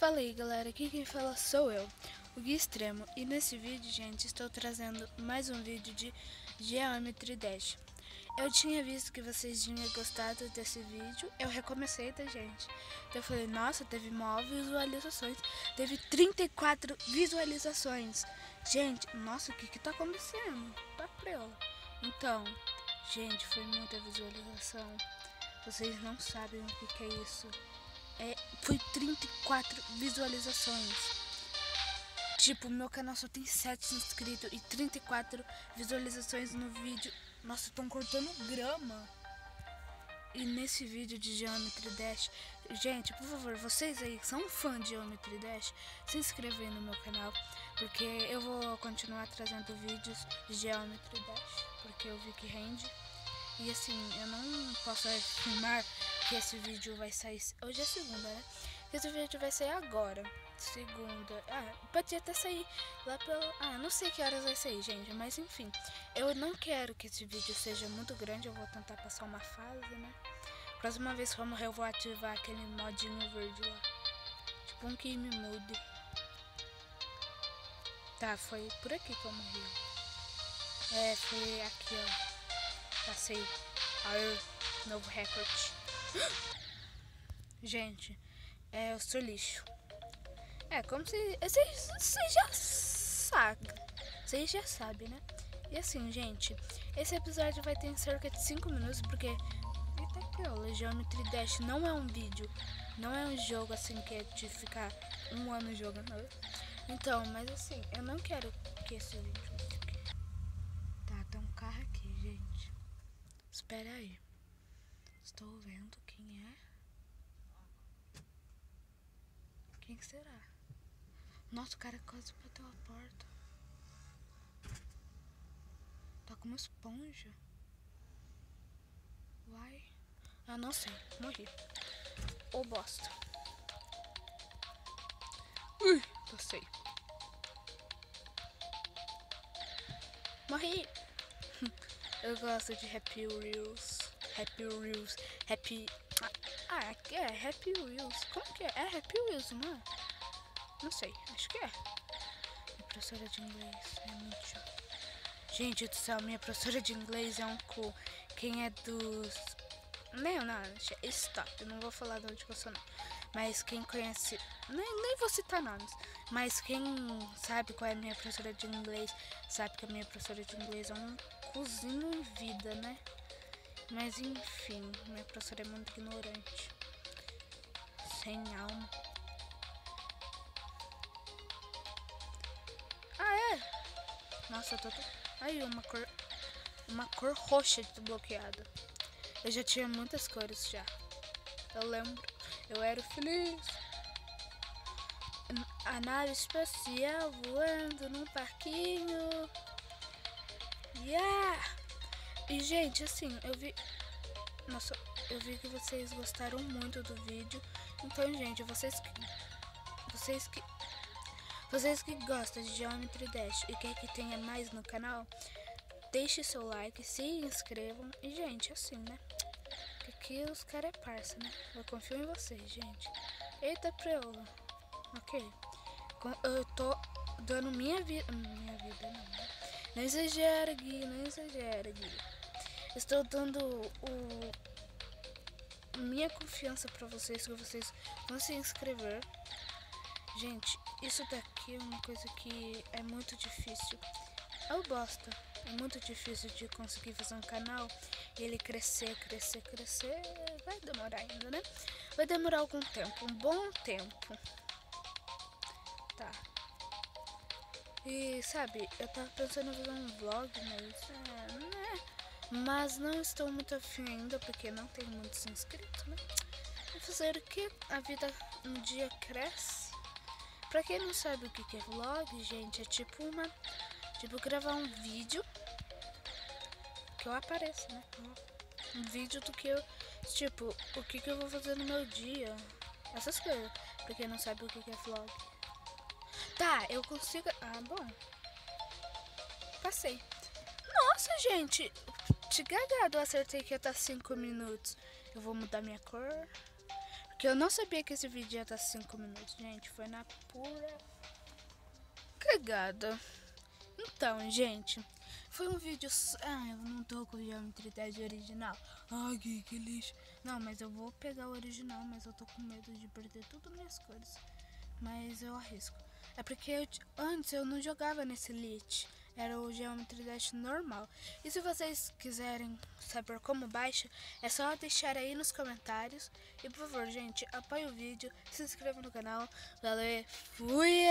Fala aí galera, aqui quem fala sou eu, o Gui Extremo, e nesse vídeo, gente, estou trazendo mais um vídeo de Geometry Dash. Eu tinha visto que vocês tinham gostado desse vídeo, eu recomecei, tá gente? Então eu falei, nossa, teve maior visualizações, teve 34 visualizações. Gente, nossa, o que tá acontecendo? Tá preola. Então, gente, foi muita visualização, vocês não sabem o que é isso. Foi 34 visualizações. Tipo, meu canal só tem 7 inscritos e 34 visualizações no vídeo. Nossa, estão cortando grama. E nesse vídeo de Geometry Dash, gente, por favor, vocês aí que são fã de Geometry Dash, se inscrevam aí no meu canal, porque eu vou continuar trazendo vídeos de Geometry Dash, porque eu vi que rende. E assim, eu não posso afirmar que esse vídeo vai sair... Hoje é segunda, né? Esse vídeo vai sair agora. Segunda. Pode até sair lá pelo... não sei que horas vai sair, gente. Mas enfim, eu não quero que esse vídeo seja muito grande. Eu vou tentar passar uma fase, né? Próxima vez que eu morrer, eu vou ativar aquele modinho verde lá. Tipo um que me mude. Tá, foi por aqui que eu morri. Foi aqui, ó. Passei. Novo recorde. Gente, eu sou lixo. Como se... Vocês já sabem. Vocês já sabem, né? E assim, gente, esse episódio vai ter cerca de 5 minutos, porque... Eita que aula, Geometry Dash não é um vídeo. Não é um jogo assim que é de ficar um ano jogando. Então, mas assim, eu não quero que esse vídeo fique... Tá, tem um carro aqui, gente. Espera aí. Estou vendo quem é. Quem será? Nossa, o cara quase bateu a porta. Tá com uma esponja. Uai. Não sei. Morri. Ô bosta. Ui, passei. Morri. Eu gosto de Happy Wheels. Happy Wheels. Happy Wheels. Como que é? É Happy Wheels, não é? Não sei, acho que é. Minha professora de inglês é muito chata. Gente do céu, minha professora de inglês é um cu. Quem é dos... Não, stop, eu não vou falar de onde eu sou não. Mas quem conhece... Nem vou citar nomes. Mas quem sabe qual é a minha professora de inglês, sabe que a minha professora de inglês é um cozinho em vida, né? Mas enfim, minha professora é muito ignorante. Sem alma. Nossa, eu tô... Aí, uma cor roxa desbloqueada. Eu já tinha muitas cores já. Eu lembro. Eu era feliz. A nave espacial voando num parquinho. Yeah! E, gente, assim, eu vi... Nossa, eu vi que vocês gostaram muito do vídeo. Então, gente, vocês que gostam de Geometry Dash e quer que tenha mais no canal, deixe seu like, se inscrevam. E, gente, assim, né? Porque os caras é parça, né? Eu confio em vocês, gente. Eita, preola. Ok. Eu tô dando minha vida... Minha vida não, né? Não exagera, Gui. Não exagera, Gui. Estou dando minha confiança pra vocês, que vocês vão se inscrever. Gente, isso daqui é uma coisa que é muito difícil. Eu gosto. É muito difícil de conseguir fazer um canal e ele crescer. Vai demorar ainda, né? Vai demorar algum tempo, um bom tempo. Tá. E sabe, eu tava pensando em fazer um vlog, mas não estou muito afim ainda, porque não tenho muitos inscritos, né? Vou fazer o que? A vida um dia cresce. Pra quem não sabe o que é vlog, gente, é tipo gravar um vídeo que eu apareço, né? Um vídeo do que eu, tipo, o que eu vou fazer no meu dia. Essas coisas. Pra quem não sabe o que é vlog. Tá, eu consigo... bom. Passei. Nossa, gente. De gagado eu acertei que ia estar 5 minutos. Eu vou mudar minha cor. Porque eu não sabia que esse vídeo ia estar 5 minutos, gente. Foi na pura cagada. Então, gente, foi um vídeo... eu não tô com o Geometry Dash original. Ai, que lixo. Não, mas eu vou pegar o original, mas eu tô com medo de perder tudo minhas cores. Mas eu arrisco. É porque antes eu não jogava nesse Elite. Era o Geometry Dash normal. E se vocês quiserem saber como baixa, é só deixar aí nos comentários. E por favor, gente, apoie o vídeo, se inscreva no canal. Valeu, fui!